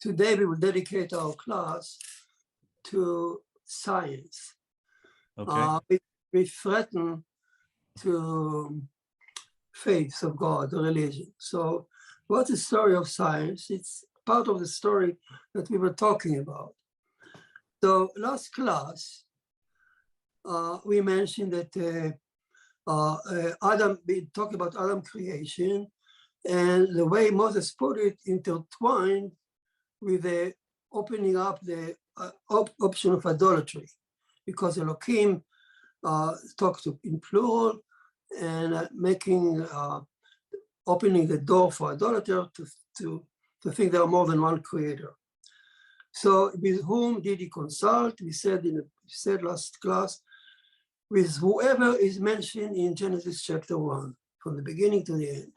today we will dedicate our class to science. Okay. We threaten to faith of God, the religion. So what's the story of science? It's part of the story that we were talking about. So last class, we mentioned that we talked about Adam creation, and the way Moses put it intertwined with the opening up the option of idolatry, because Elohim talked in plural and opening the door for idolater to think there are more than one creator. So with whom did he consult? We said last class, with whoever is mentioned in Genesis chapter 1, from the beginning to the end.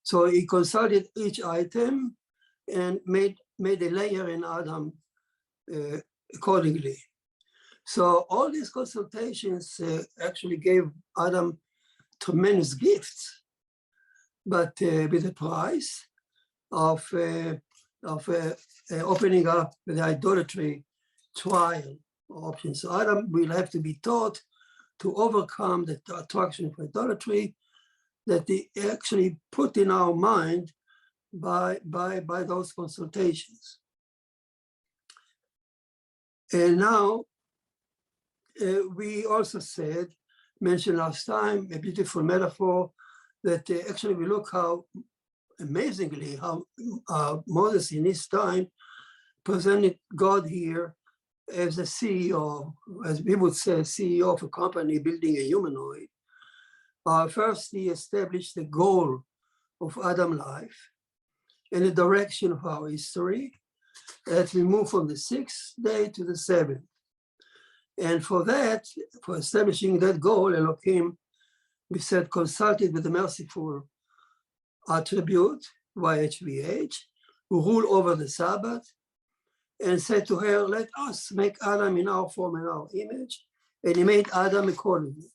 So he consulted each item and made a layer in Adam accordingly. So all these consultations actually gave Adam tremendous gifts, but with the price of opening up the idolatry trial option. So Adam will have to be taught to overcome the attraction of idolatry that he actually put in our mind by those consultations. And now we also mentioned last time, a beautiful metaphor that actually we look how amazingly how Moses in his time presented God here as a CEO, as we would say, CEO of a company building a humanoid. First, he established the goal of Adam life and the direction of our history as we move from the 6th day to the 7th. And for establishing that goal, Elohim, we said, consulted with the merciful attribute, YHVH, who rule over the Sabbath, and said to her, let us make Adam in our form and our image. And he made Adam accordingly.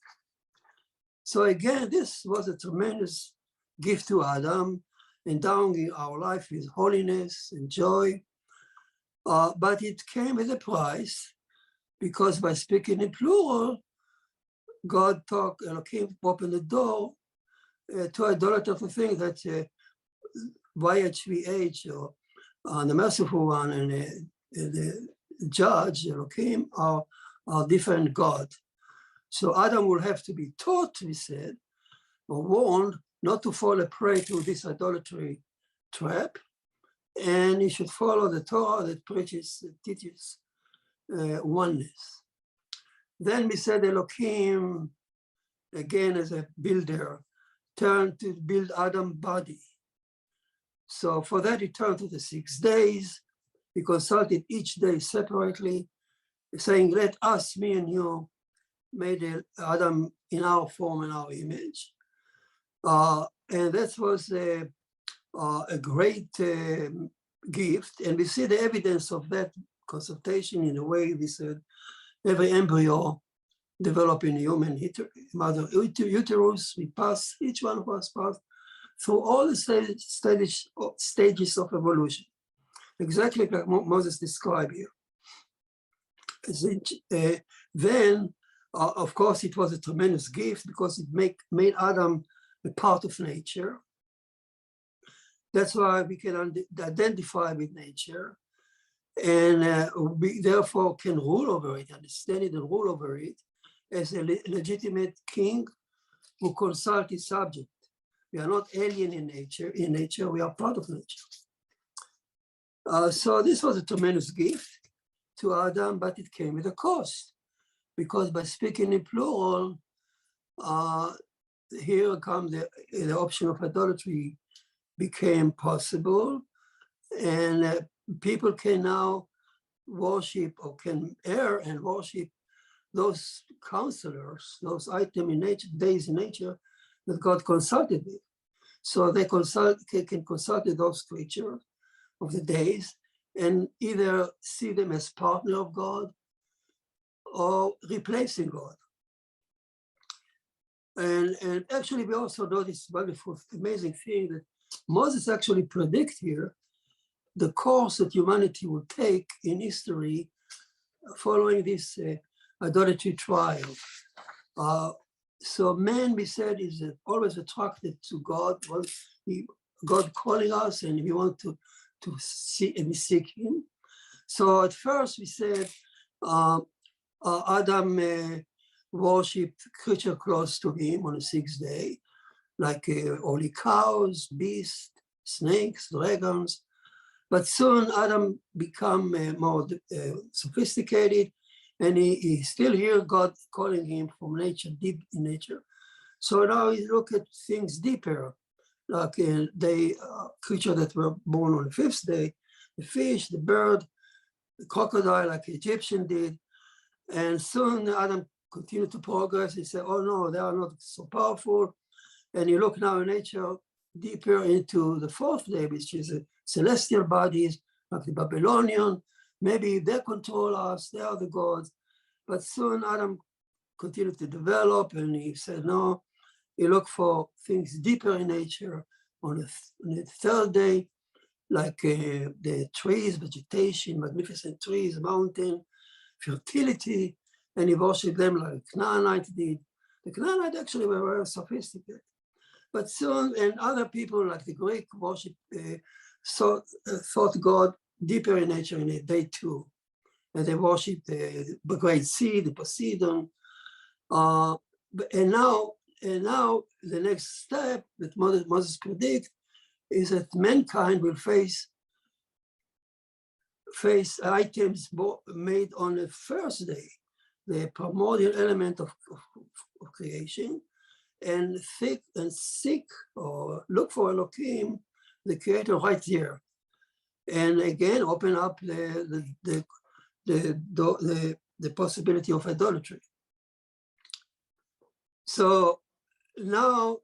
So again, this was a tremendous gift to Adam, endowing our life with holiness and joy. But it came with a price, because by speaking in plural, God Elohim opened the door to idolatry to think that YHVH, or the merciful one, and the judge, Elohim, are different God. So Adam will have to be taught, we said, or warned not to fall a prey to this idolatry trap, and he should follow the Torah that teaches oneness. Then we said Elohim, again as a builder, turned to build Adam's body. So for that, he turned to the 6 days. He consulted each day separately, saying, let us, me and you, made Adam in our form and our image. And that was a great gift. And we see the evidence of that consultation in the way we said every embryo developing human mother uterus, each one of us passed through all the stages of evolution, exactly like Moses described here. Then, of course, it was a tremendous gift because it made Adam a part of nature. That's why we can identify with nature, and we therefore can rule over it, understand it, and rule over it as a legitimate king who consults his subject. We are not alien in nature. In nature, we are part of nature. So this was a tremendous gift to Adam, but it came with a cost, because by speaking in plural, here comes the option of idolatry became possible, and people can now worship, or can err and worship, those counselors, those items in nature, days in nature that God consulted with. So they can consult those creatures of the days and either see them as partner of God or replacing God. And actually, we also know this wonderful, amazing thing that Moses actually predict here the course that humanity will take in history following this idolatry trial. So man, we said, is always attracted to God. God calling us, and we want to see and seek Him. So at first we said Adam worshipped creature close to him on the sixth day, like holy cows, beasts, snakes, dragons. But soon Adam became more sophisticated, and he still hear God calling him from nature, deep in nature. So now he look at things deeper, like the creature that were born on the fifth day, the fish, the bird, the crocodile, like the Egyptian did. And soon Adam continued to progress. He said, oh no, they are not so powerful. And you look now in nature deeper into the fourth day, which is celestial bodies, like the Babylonian. Maybe they control us, they are the gods. But soon Adam continued to develop, and he said, no, he looked for things deeper in nature on the third day, like the trees, vegetation, magnificent trees, mountain, fertility, and he worshiped them like Canaanites did. The Canaanites actually were very sophisticated. But soon, and other people like the Greek worship thought God deeper in nature in day two. And they worship the great sea, the Poseidon. And now the next step that Moses predict is that mankind will face items made on the first day, the primordial element of creation, and seek or look for Elohim, the creator, right here. And again, open up the possibility of idolatry. So now,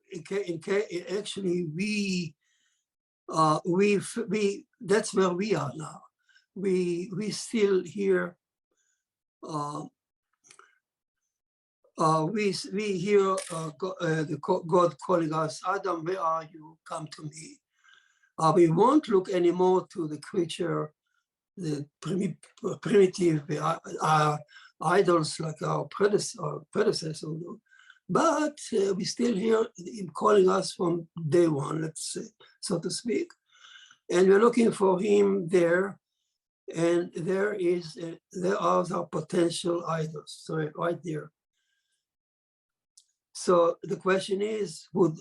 actually, that's where we are now. We still hear. We hear God calling us, Adam, where are you? Come to me. We won't look anymore to the creature, the primitive idols like our predecessors, but we still hear him calling us from day one, let's say, so to speak. And we're looking for him there, and there are our potential idols, so right there. So the question is, do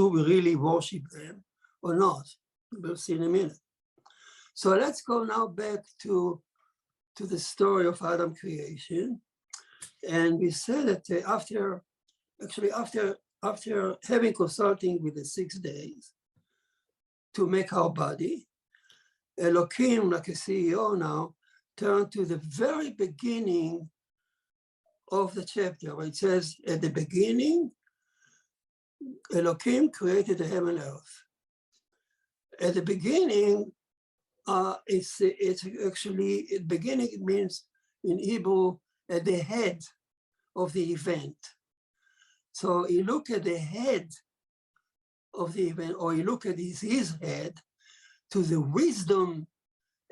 we really worship them or not? We'll see in a minute. So let's go now back to the story of Adam creation. And we said that after having consulting with the 6 days to make our body, Elohim, like a CEO now, turned to the very beginning of the chapter, where it says, at the beginning, Elohim created the heaven and earth. At the beginning, it's actually, at beginning, it means in Hebrew, at the head of the event. So you look at the head of the event, or you look at his head, to the wisdom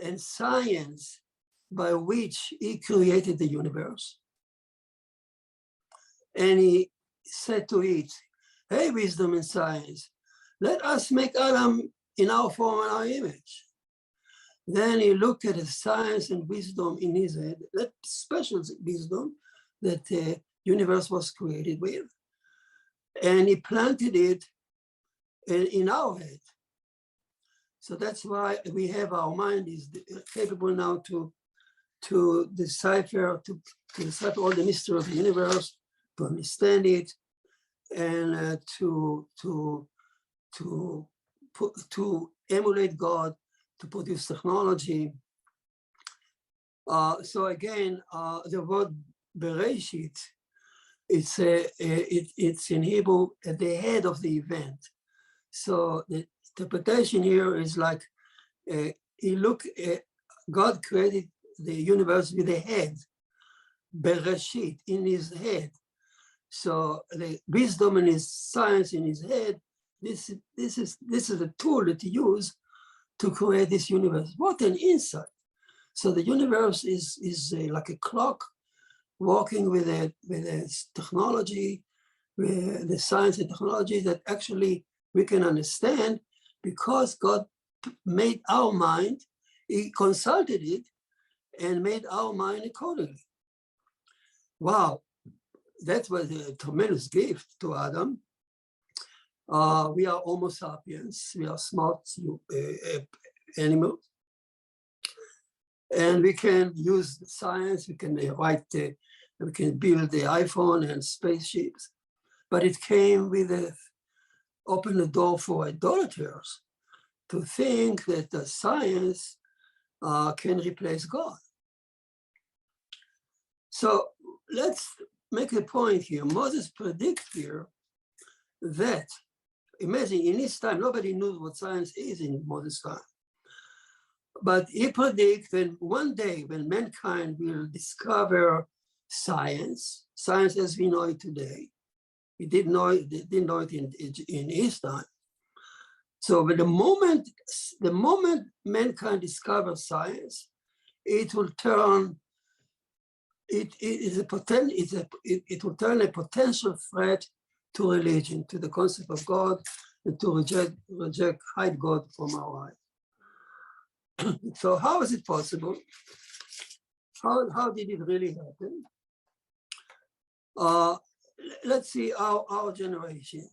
and science by which he created the universe. And he said to it, hey, wisdom and science, let us make Adam in our form and our image. Then he looked at the science and wisdom in his head, that special wisdom that the universe was created with. And he planted it in our head. So that's why we have our mind is capable now to decipher all the mystery of the universe, to understand it, and to emulate God, to produce technology. So again, the word Bereshit, it's in Hebrew at the head of the event. So the interpretation here is like God created the universe with a head, Bereshit, in his head. So the wisdom and his science in his head, this is a tool that he used to create this universe. What an insight. So the universe is like a clock working with a technology, with the science and technology that actually we can understand because God made our mind, he consulted it and made our mind accordingly. Wow, that was a tremendous gift to Adam. We are Homo sapiens, we are smart animals. And we can use science, we can we can build the iPhone and spaceships, but it came with open the door for idolaters to think that the science can replace God. So let's make a point here. Moses predicts here that, imagine in his time, nobody knew what science is in Moses' time. But he predicts that one day when mankind will discover science as we know it today, he didn't know it in his time. So but the moment mankind discovers science, it will turn it will turn a potential threat to religion, to the concept of God, and to hide God from our eyes. So how is it possible? How did it really happen? Let's see our generation.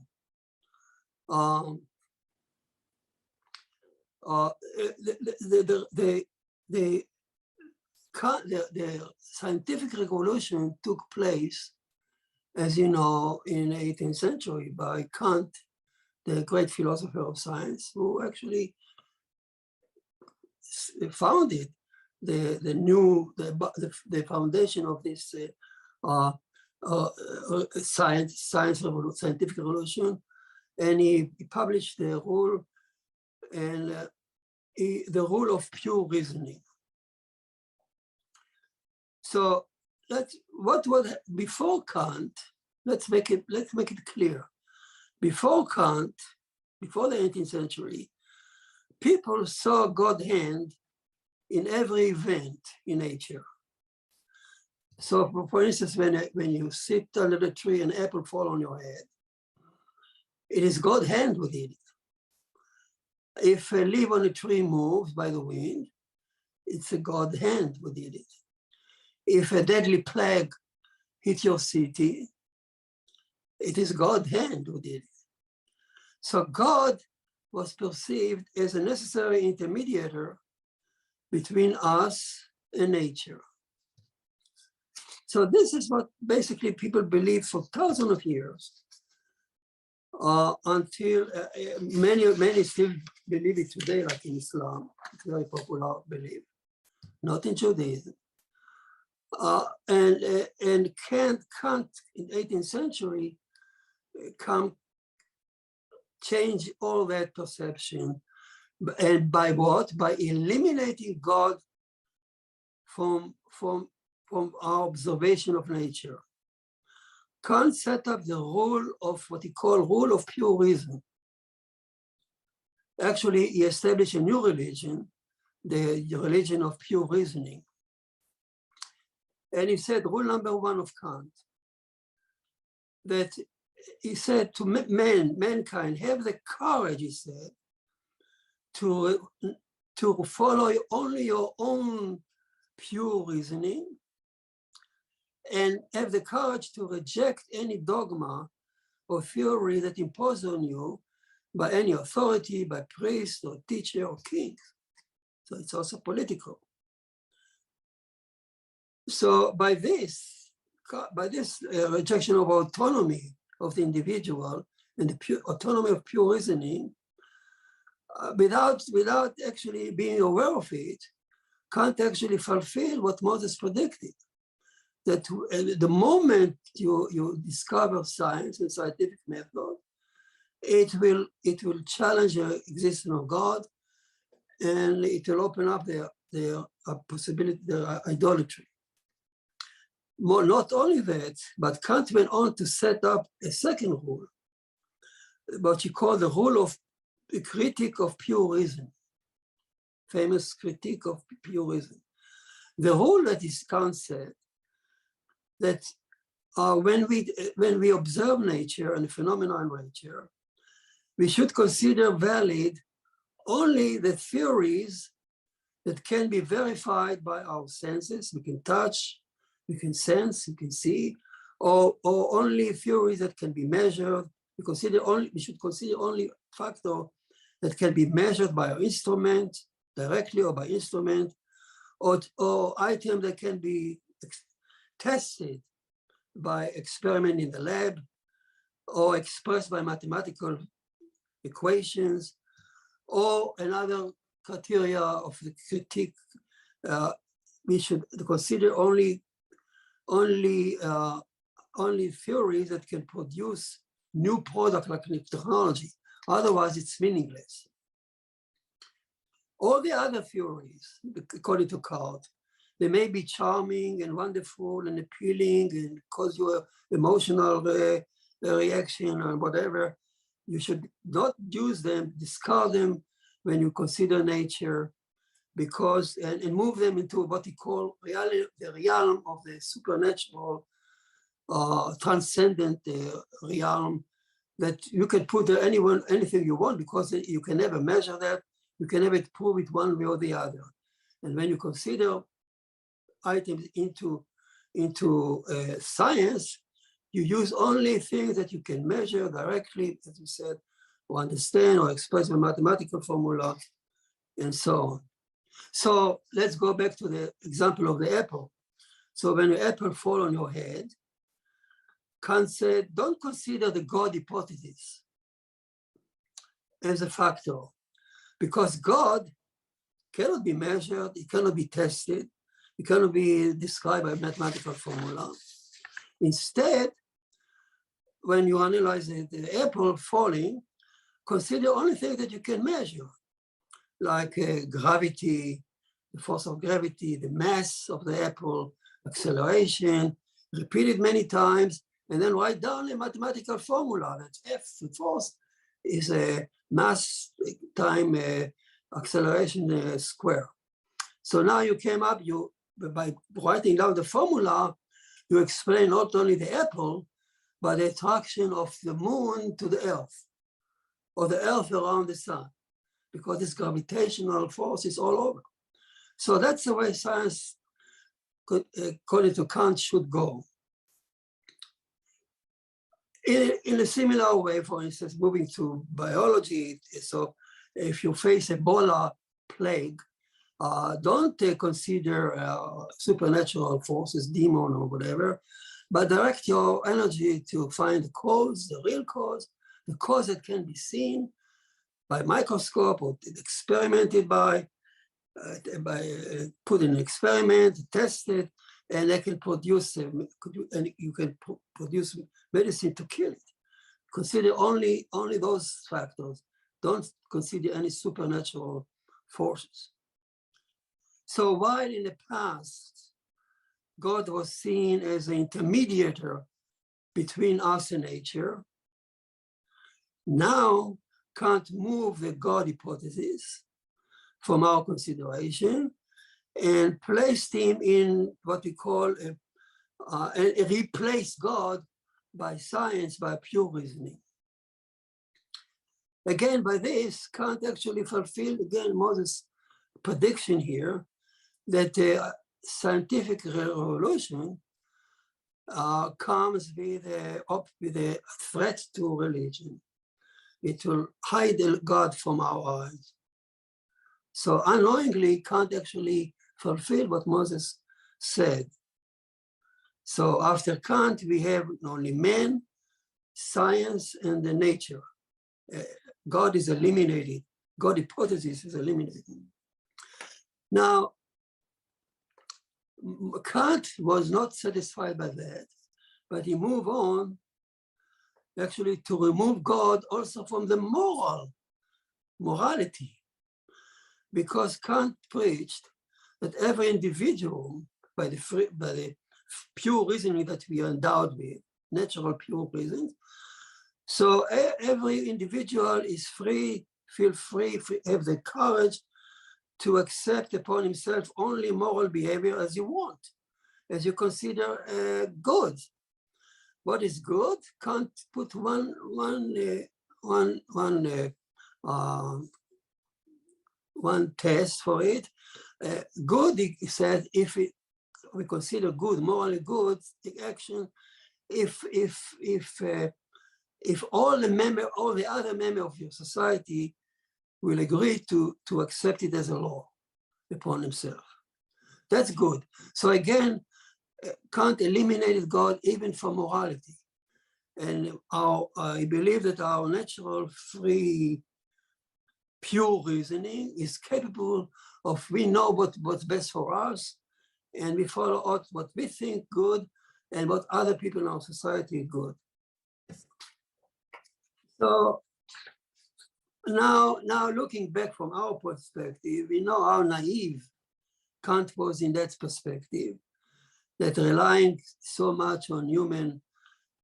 The scientific revolution took place, as you know, in the 18th century by Kant, the great philosopher of science, who actually founded the foundation of this scientific revolution, and he published the rule and the rule of pure reasoning. So what was before Kant? Let's make it clear. Before Kant, before the 18th century, people saw God's hand in every event in nature. So, for instance, when you sit under the tree and an apple fall on your head, it is God's hand who did it. If a leaf on a tree moves by the wind, it's a God's hand who did it. If a deadly plague hit your city, it is God's hand who did it. So God was perceived as a necessary intermediator between us and nature. So this is what basically people believe for thousands of years, until many still believe it today, like in Islam. It's a very popular belief, not in Judaism. And Kant in the 18th century change all that perception. And by what? By eliminating God from our observation of nature. Kant set up the rule of what he called rule of pure reason. Actually, he established a new religion, the religion of pure reasoning. And he said, rule number one of Kant, that he said to mankind, have the courage, he said, to follow only your own pure reasoning, and have the courage to reject any dogma or theory that imposed on you by any authority, by priest or teacher or king. So it's also political. So by this rejection of autonomy of the individual and the autonomy of pure reasoning, without actually being aware of it, can't actually fulfill what Moses predicted. That the moment you discover science and scientific method, it will challenge the existence of God, and it will open up their possibility, their idolatry. Not only that, but Kant went on to set up a second rule, what he called the rule of the critic of pure reason. famous critique of purism. The rule that is Kant said that when we observe nature and phenomena in nature, we should consider valid only the theories that can be verified by our senses. We can touch, we can sense, we can see, or only theories that can be measured. We should consider only factor that can be measured by our instrument, directly or by instrument, or item that can be tested by experiment in the lab, or expressed by mathematical equations, or another criteria of the critique. We should consider only theories that can produce new product like technology. Otherwise, it's meaningless. All the other theories, according to Kant, they may be charming and wonderful and appealing and cause you an emotional reaction or whatever. You should not use them, discard them when you consider nature, because and move them into what we call the realm of the supernatural, transcendent realm, that you can put there anything you want, because you can never measure that. You can never prove it one way or the other. And when you consider items into science, you use only things that you can measure directly, as you said, or understand or express a mathematical formula, and so on. So let's go back to the example of the apple. So when the apple falls on your head, Kant said, don't consider the God hypothesis as a factor, because God cannot be measured, it cannot be tested, it cannot be described by a mathematical formula. Instead, when you analyze the apple falling, consider only things that you can measure, like gravity, the force of gravity, the mass of the apple, acceleration, repeat it many times, and then write down a mathematical formula that F, the force, is a mass time acceleration square. So now you came up, by writing down the formula, you explain not only the apple, but the attraction of the moon to the earth, or the earth around the sun, because this gravitational force is all over. So that's the way science, according to Kant, should go. In a similar way, for instance, moving to biology, so if you face Ebola plague, don't consider supernatural forces, demon or whatever, but direct your energy to find the cause, the real cause, the cause that can be seen by microscope or experimented by put in an experiment, test it, and they can produce, and you can produce medicine to kill it. Consider only those factors. Don't consider any supernatural forces. So while in the past, God was seen as an intermediator between us and nature, now Kant moved the God hypothesis from our consideration and placed him in what we call and replaced God by science, by pure reasoning. Again, by this, Kant actually fulfilled, again, Moses' prediction here that scientific revolution comes with a threat to religion. It will hide God from our eyes. So unknowingly, Kant actually fulfilled what Moses said. So after Kant, we have only man, science, and the nature. God is eliminated. God hypothesis is eliminated. Now, Kant was not satisfied by that, but he moved on actually to remove God also from the morality, because Kant preached that every individual, by the pure reasoning that we are endowed with, natural pure reasons, so every individual is free, have the courage to accept upon himself only moral behavior as you want, as you consider good. What is good? Can't put one test for it. Good, he said, if we consider good, morally good, the action, if all the other members of your society will agree to accept it as a law upon himself. That's good. So again, Kant eliminated God even from morality. And I believe that our natural, free, pure reasoning is capable of, we know what's best for us, and we follow out what we think good and what other people in our society are good. So now looking back from our perspective, we know how naive Kant was in that perspective, that relying so much on human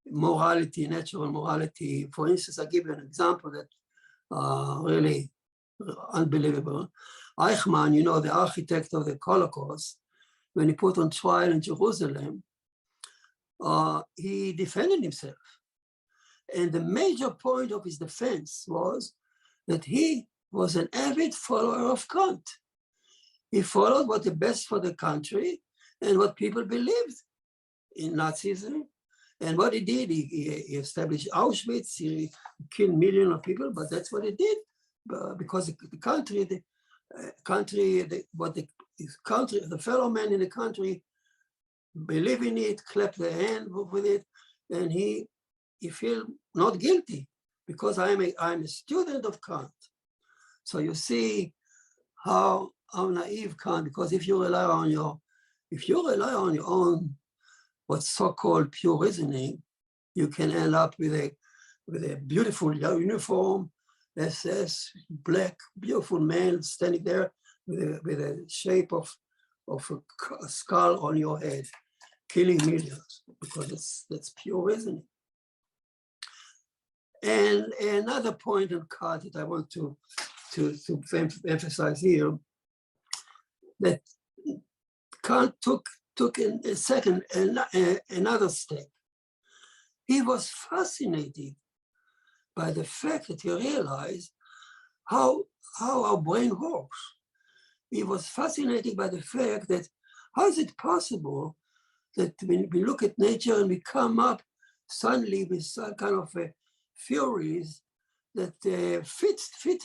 morality, natural morality. For instance, I give you an example that really unbelievable. Eichmann, you know, the architect of the Holocaust, when he put on trial in Jerusalem, he defended himself. And the major point of his defense was that he was an avid follower of Kant. He followed what the best for the country and what people believed in Nazism. And what he did, he established Auschwitz, he killed millions of people, but that's what he did, because the fellow men in the country believe in it, clap their hand with it, and he feel not guilty because I'm a student of Kant. So you see how naive Kant, because if you rely on your own what's so-called pure reasoning, you can end up with a beautiful uniform, SS, black, beautiful man standing there with a shape of a skull on your head, killing millions, because that's pure reasoning. And another point on Kant that I want to emphasize here, that Kant took in a second another step. He was fascinated by the fact that he realized how our brain works. He was fascinated by the fact that how is it possible that when we look at nature and we come up suddenly with some kind of theories that fit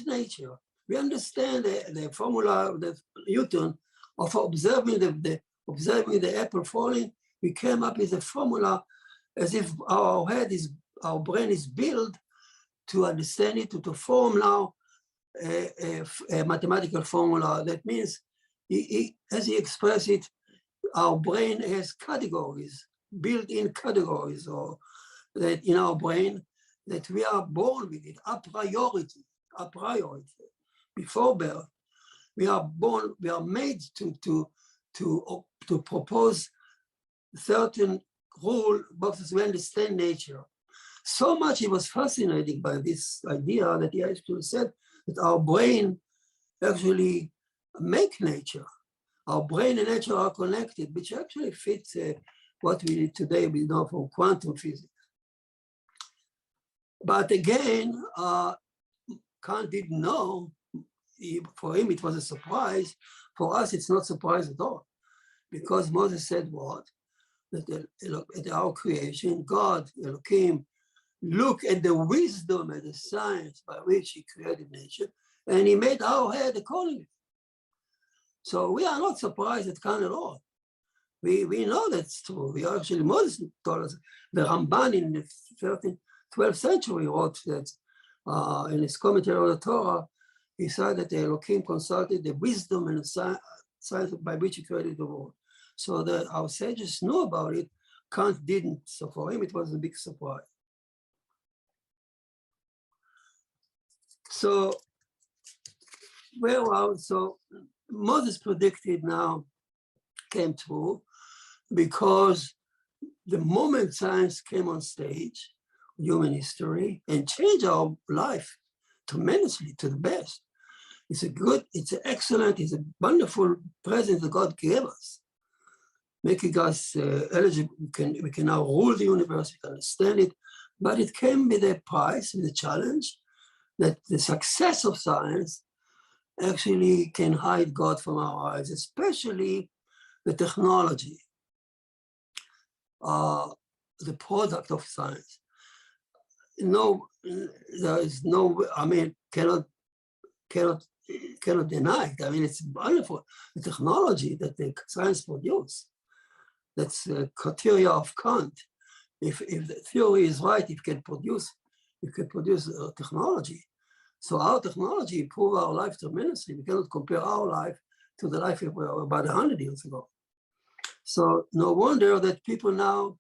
nature. We understand the formula of the Newton of observing the apple falling. We came up with a formula as if our brain is built to understand it, to form now a mathematical formula. That means, as he expressed it, our brain has categories, built-in categories, or that in our brain, that we are born with it, a priori, before birth. We are born, we are made to propose certain rule boxes. We understand nature. So much he was fascinated by this idea that he actually said that our brain actually make nature. Our brain and nature are connected, which actually fits what we today we know from quantum physics. But again, Kant didn't know. For him, it was a surprise. For us, it's not a surprise at all. Because Moses said what? That at our creation, God, Elohim, look at the wisdom and the science by which he created nature, and he made our head accordingly. So we are not surprised at Kant at all. We know that's true. We actually, Moses told us, the Ramban in the 12th century wrote that in his commentary on the Torah, he said that Elohim consulted the wisdom and the science by which he created the world. So that our sages knew about it, Kant didn't. So for him, it was a big surprise. So, so Moses predicted now came true, because the moment science came on stage, human history, and changed our life tremendously to the best. It's a good, it's an excellent, it's a wonderful present that God gave us, making us eligible. We can now rule the universe, we can understand it, but it came with a price, with a challenge, that the success of science actually can hide God from our eyes, especially the technology, the product of science. No, there is no, I mean, cannot deny it. I mean, it's wonderful, the technology that the science produce. That's the criteria of Kant. If the theory is right, it can produce technology. So our technology improved our life tremendously. We cannot compare our life to the life of about 100 years ago. So no wonder that people now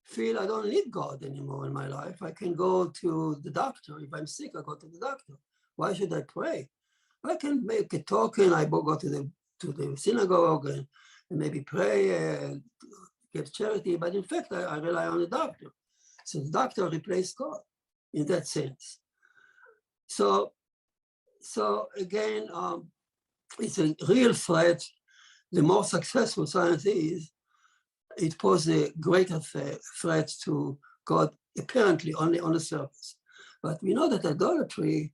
feel I don't need God anymore in my life. I can go to the doctor. If I'm sick, I go to the doctor. Why should I pray? I can make a token. I go to the synagogue and maybe pray, give charity. But in fact, I rely on the doctor. So the doctor replaced God in that sense. So again, it's a real threat. The more successful science is, it poses a greater threat to God, apparently only on the surface. But we know that idolatry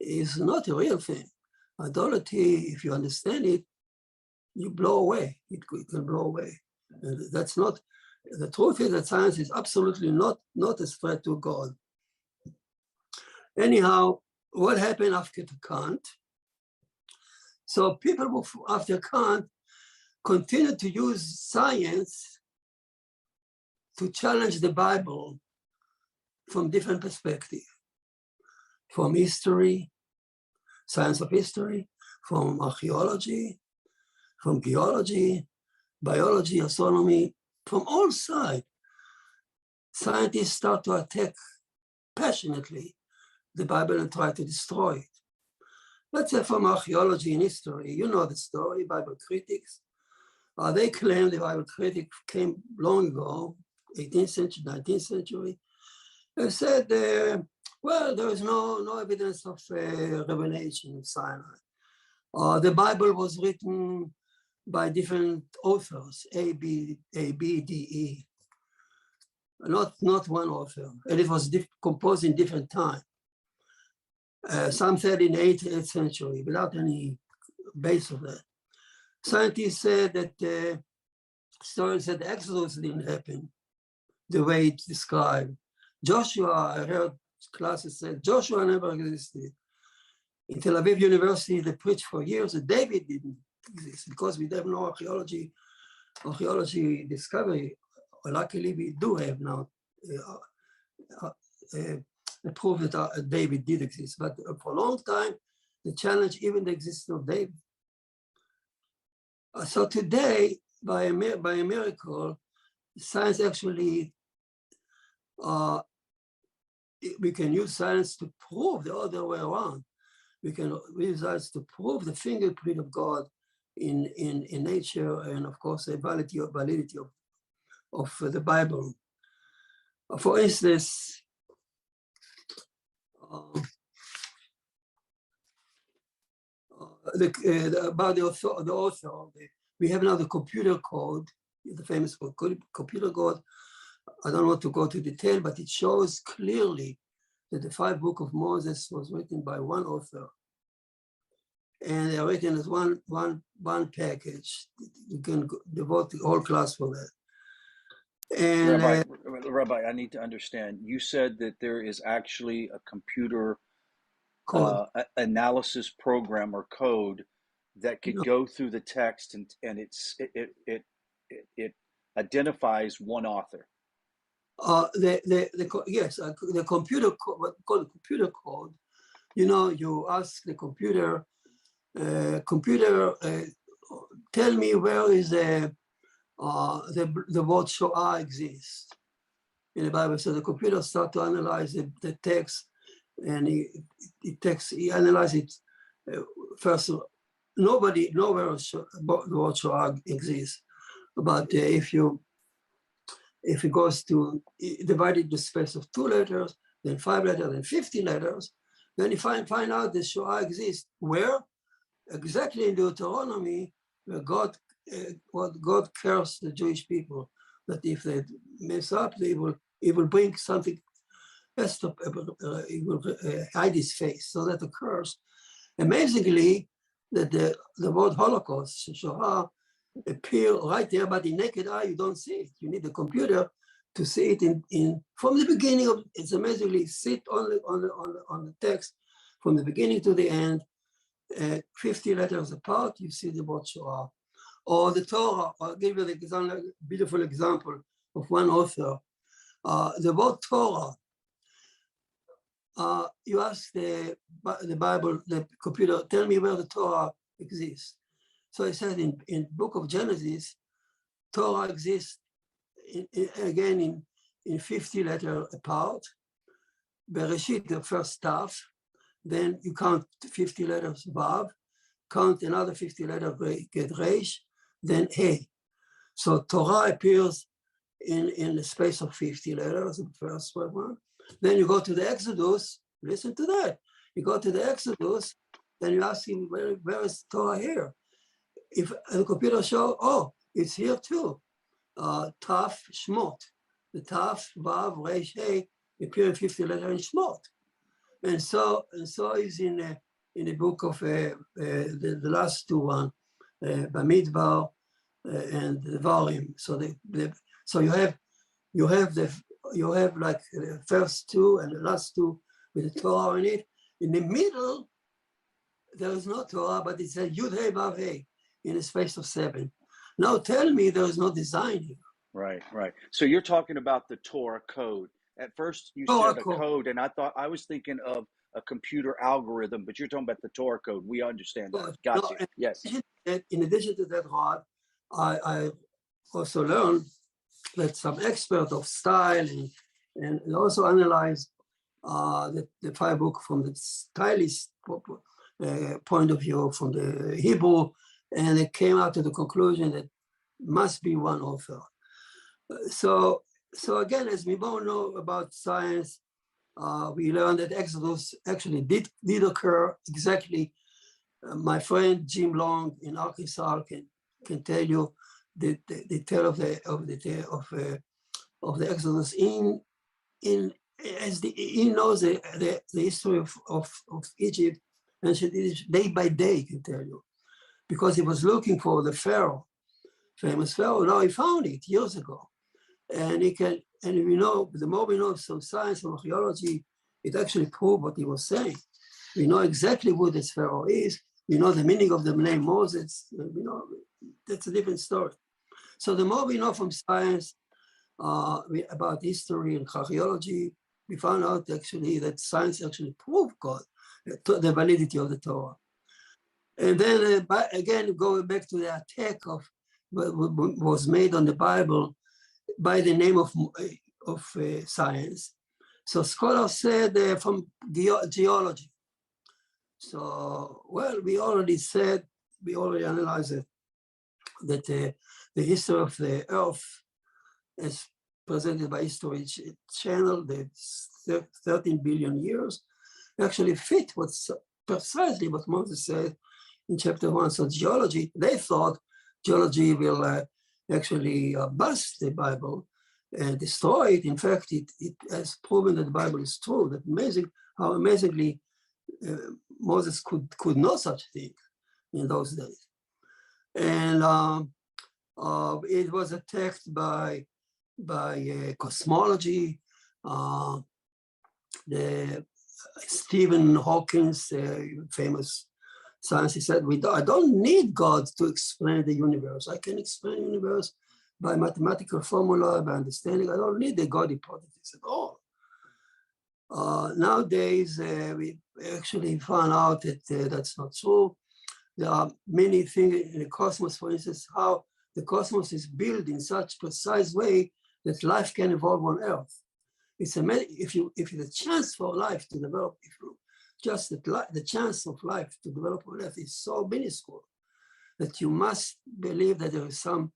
is not a real thing. Idolatry, if you understand it, you blow away. It can blow away. And that's not, the truth is that science is absolutely not a threat to God. Anyhow, what happened after Kant? So people after Kant continued to use science to challenge the Bible from different perspectives, from history, science of history, from archaeology, from geology, biology, astronomy, from all sides. Scientists start to attack passionately the Bible and try to destroy it. Let's say from archaeology and history, you know the story, Bible critics. They claim the Bible critic came long ago, 18th century, 19th century. They said, well, there is no evidence of revelation of Sinai. The Bible was written by different authors, A, B, D, E. Not one author, and it was composed in different time. Some said in the 8th century, without any base of that. Scientists said that historians said the Exodus didn't happen the way it's described. Joshua, I heard classes said Joshua never existed. In Tel Aviv University, they preached for years that David didn't exist because we have no archaeology discovery. Luckily, we do have now proof that David did exist. But for a long time, they challenged even the existence of David. So today, by a miracle, science actually, we can use science to prove the other way around. We can use science to prove the fingerprint of God in nature, and of course, the validity of the Bible. For instance, about the author, we have now the computer code, the famous computer code. I don't want to go to detail, but it shows clearly that the 5 books of Moses was written by one author, and they're written as one package. You can devote the whole class for that. And Rabbi, I need to understand. You said that there is actually a computer analysis program or code that could go through the text, and it identifies one author. Yes, the computer code, what we call the computer code. You know, you ask the computer, tell me where is the word Shoah exists in the Bible. So the computer starts to analyze the text, and he analyzes it first. Nowhere the word Shoah exists, but if it goes to divided the space of 2 letters, then 5 letters, then 50 letters, Then you find out the Shoah exists. Where? Exactly in Deuteronomy, where God cursed the Jewish people, that if they mess up, he will bring something else to, he will hide his face. So that occurs. Amazingly, that the word Holocaust, Shoah, appear right there, but in naked eye, you don't see it. You need a computer to see it in from the beginning of, it's amazingly sit on the text from the beginning to the end, 50 letters apart, you see the word Shoah. Or the Torah, I'll give you the beautiful example of one author. The word Torah, you ask the Bible, the computer, tell me where the Torah exists. So I said in book of Genesis, Torah exists again in 50 letters apart. Bereshit, the first staff, then you count 50 letters Vav, count another 50 letters, get Reish, then Hey. So Torah appears in the space of 50 letters, the first one. Then you go to the Exodus, listen to that. You go to the Exodus, then you ask him, where is Torah here? If the computer show, oh, it's here too. Taf, Shmot. The Taf, Vav, Reish, Hey appear in 50 letters in Shmot. And so is in the book of the last two one, Bamidbar and the Varim. So so you have like the first two and the last two with the Torah in it. In the middle, there is no Torah, but it says Yud Hey Vav Hey in a space of 7. Now tell me there is no design here. Right. So you're talking about the Torah code. At first you said a code, and I was thinking of a computer algorithm, but you're talking about the Torah code. We understand that. Gotcha. No, yes. In addition to that, Rod, I also learned that some expert of style and also analyzed the 5 book from the stylist point of view, from the Hebrew, and it came out to the conclusion that must be one author. So again, as we both know about science, we learned that Exodus actually did occur exactly. My friend Jim Long in Arkansas can tell you the tale of the Exodus as he knows the history of Egypt, ancient Egypt, day by day, he can tell you, because he was looking for the Pharaoh, famous Pharaoh. Now he found it years ago. And we know, the more we know some science and archaeology, it actually proved what he was saying. We know exactly who this Pharaoh is. We know the meaning of the name Moses. We know that's a different story. So the more we know from science about history and archaeology, we found out actually that science actually proved God, the validity of the Torah. And then again, going back to the attack of what was made on the Bible by the name of science. So scholars said from geology. So, well, we already analyzed it, that the history of the Earth, as presented by History Channel, the 13 billion years, actually fit precisely what Moses said in chapter 1. So geology, they thought geology will actually bust the Bible and destroy it. In fact, it has proven that the Bible is true. That how amazingly Moses could know such a thing in those days. And it was attacked by cosmology. The Stephen Hawking's famous science, he said, I don't need God to explain the universe. I can explain the universe by mathematical formula, by understanding. I don't need the God hypothesis at all. Nowadays, we actually found out that that's not true. There are many things in the cosmos, for instance, how the cosmos is built in such precise way that life can evolve on Earth. It's amazing if the chance for life to develop, just the chance of life to develop on Earth is so minuscule that you must believe that there is some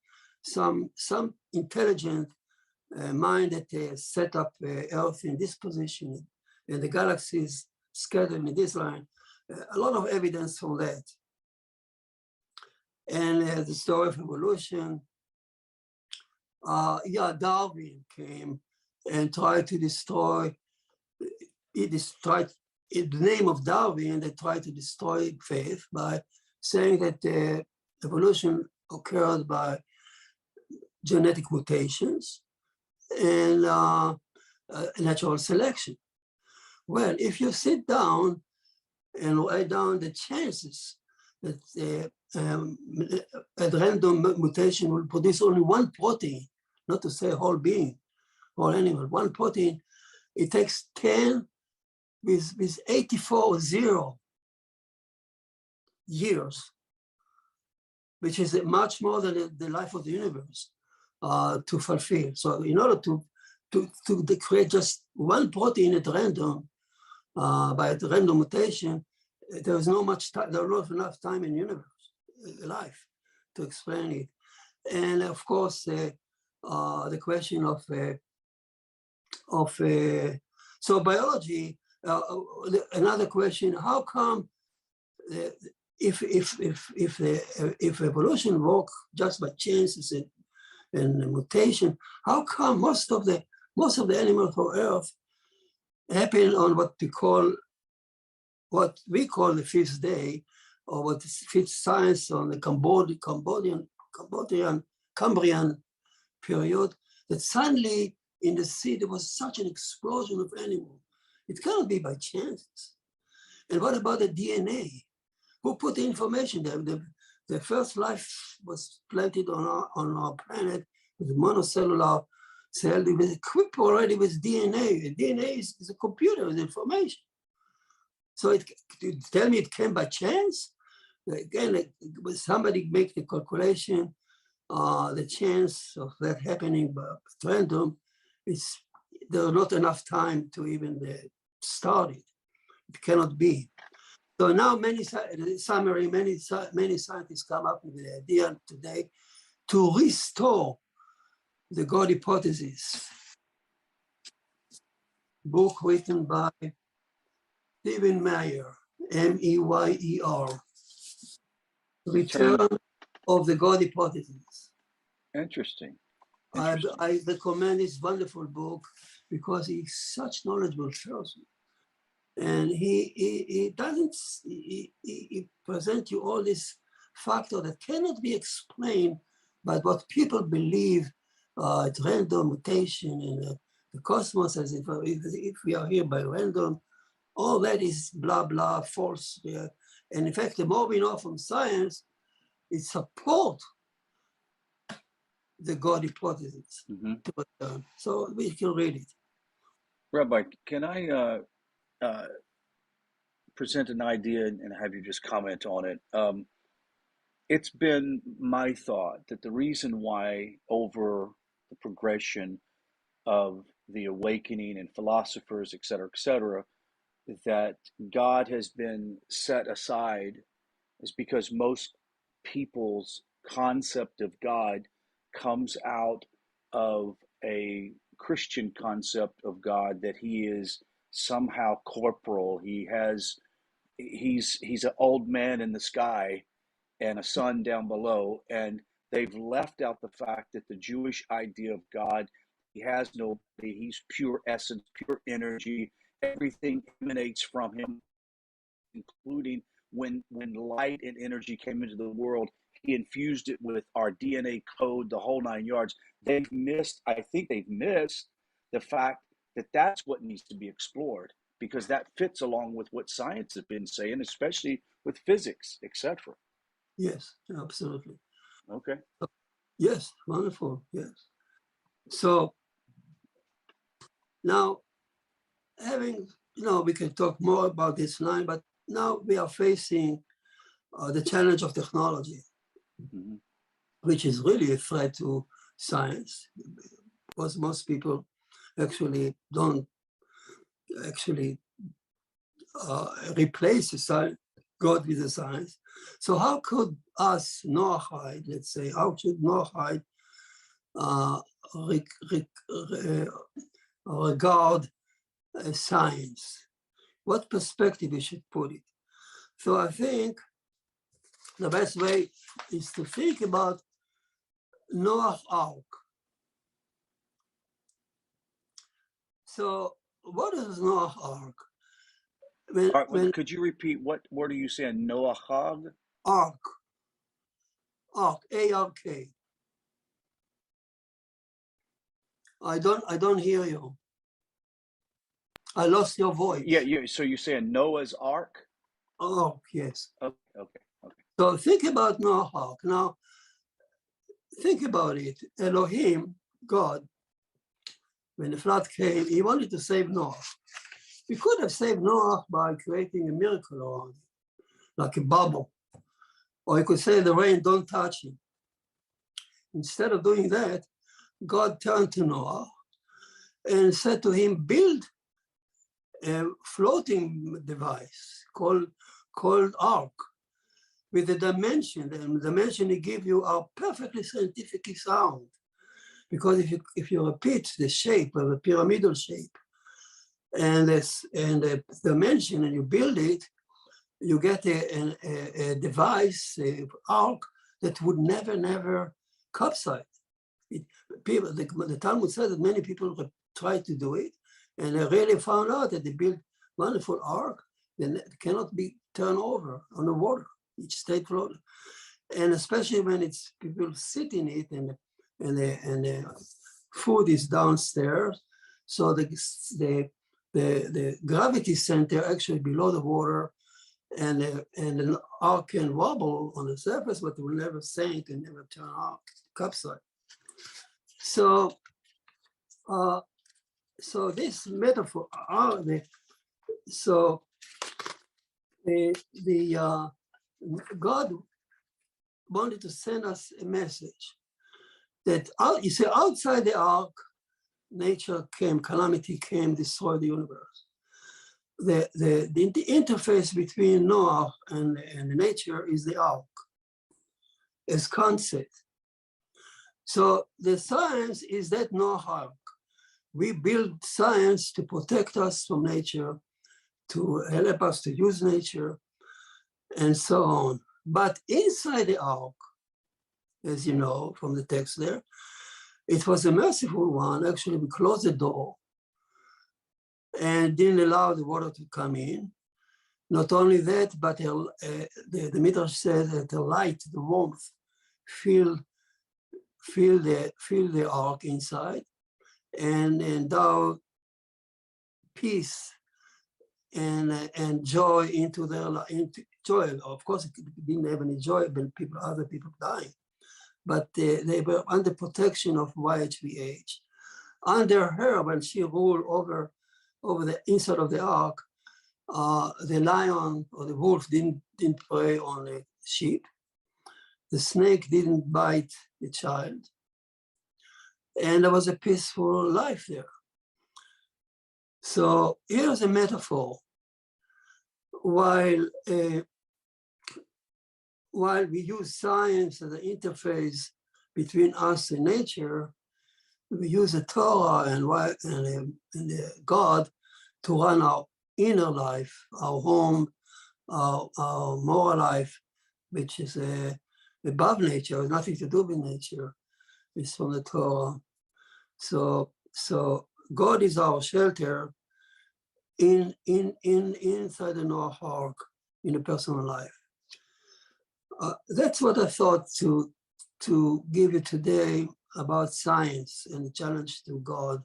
intelligent mind that set up Earth in this position and the galaxies scattered in this line. A lot of evidence for that. And the story of evolution, Darwin came and tried to destroy, in the name of Darwin, they tried to destroy faith by saying that evolution occurred by genetic mutations and natural selection. Well, if you sit down and write down the chances that a random mutation will produce only one protein, not to say whole being or animal, one protein, it takes 10 with 84 0 years, which is much more than the life of the universe to fulfill. So in order to create just one protein at random, by the random mutation, there was not enough time in universe, life, to explain it. And of course, the question of so biology. Another question: how come if evolution works just by chances and mutation, how come most of the animals on Earth happen on what we call the fifth day, or what is fifth science on the Cambrian period, that suddenly in the sea there was such an explosion of animals? It cannot be by chance. And what about the DNA? Who put the information there? The first life was planted on our planet with monocellular cell. It was equipped already with DNA. And DNA is a computer with information. So tell me it came by chance? Again, somebody make the calculation, the chance of that happening by random, there's not enough time to even start it. It cannot be. So now many scientists come up with the idea today to restore the God hypothesis. Book written by Stephen Meyer, Meyer, Return of the God Hypothesis. Interesting. I recommend this wonderful book because he's such a knowledgeable person. And he presents you all these factors that cannot be explained by what people believe, random mutation in the cosmos, as if we are here by random. All that is blah, blah, false. And in fact, the more we know from science, it supports the God hypothesis. Mm-hmm. So we can read it. Rabbi, can I present an idea and have you just comment on it? It's been my thought that the reason why over the progression of the awakening and philosophers, et cetera, that God has been set aside is because most people's concept of God comes out of a Christian concept of God, that he is somehow corporal. He's an old man in the sky and a sun down below, and they've left out the fact that the Jewish idea of God, he has no body, he's pure essence, pure energy. Everything emanates from him, including when light and energy came into the world, he infused it with our DNA code, the whole 9 yards. I think they've missed the fact that that's what needs to be explored, because that fits along with what science has been saying, especially with physics, etc. Yes, absolutely. Okay. Yes, wonderful. Yes. So now, we can talk more about this line, but now we are facing the challenge of technology, mm-hmm. which is really a threat to science, because most people actually don't replace the science, God with the science. So how could us, Noahide, let's say, how should Noahide regard science? what perspective you should put it. So I think the best way is to think about Noah's Ark. So what is Noah's Ark? Could you repeat what word are you saying? Noah Hag? Ark, A-R-K. I don't hear you. I lost your voice. Yeah. So you're saying Noah's Ark? Oh, yes. Okay. So think about Noah's Ark. Now, think about it. Elohim, God, when the flood came, he wanted to save Noah. He could have saved Noah by creating a miracle around him, like a bubble. Or he could say the rain, don't touch him. Instead of doing that, God turned to Noah and said to him, build a floating device called ark with the dimension. And the dimension he gave you are perfectly scientifically sound. Because if you repeat the shape of a pyramidal shape and the dimension and you build it, you get a device, an ark that would never capsize. The Talmud said that many people tried to do it, and they really found out that they built wonderful ark that cannot be turned over on the water. It stayed floating, and especially when it's people sit in it and the food is downstairs, so the gravity center actually below the water, and the ark can wobble on the surface, but it will never sink and never turn out capsize. So this metaphor, God wanted to send us a message that you see, outside the ark, nature came, calamity came, destroyed the universe. The interface between Noah and nature is the ark as concept. So the science is that Noah ark. We build science to protect us from nature, to help us to use nature, and so on. But inside the ark, as you know from the text there, it was a merciful one. Actually, we closed the door and didn't allow the water to come in. Not only that, but the Midrash says that the light, the warmth, fill the ark inside, and endow peace and joy into joy. Of course, it didn't have any joy when other people dying, but they were under protection of YHWH. Under her, when she ruled over the inside of the ark, the lion or the wolf didn't prey on the sheep. The snake didn't bite the child. And there was a peaceful life there. So here's a metaphor. While we use science as an interface between us and nature, we use the Torah and God to run our inner life, our home, our moral life, which is above nature, has nothing to do with nature. It's from the Torah. So God is our shelter inside the Noah ark in a personal life. That's what I thought to give you today about science and the challenge to God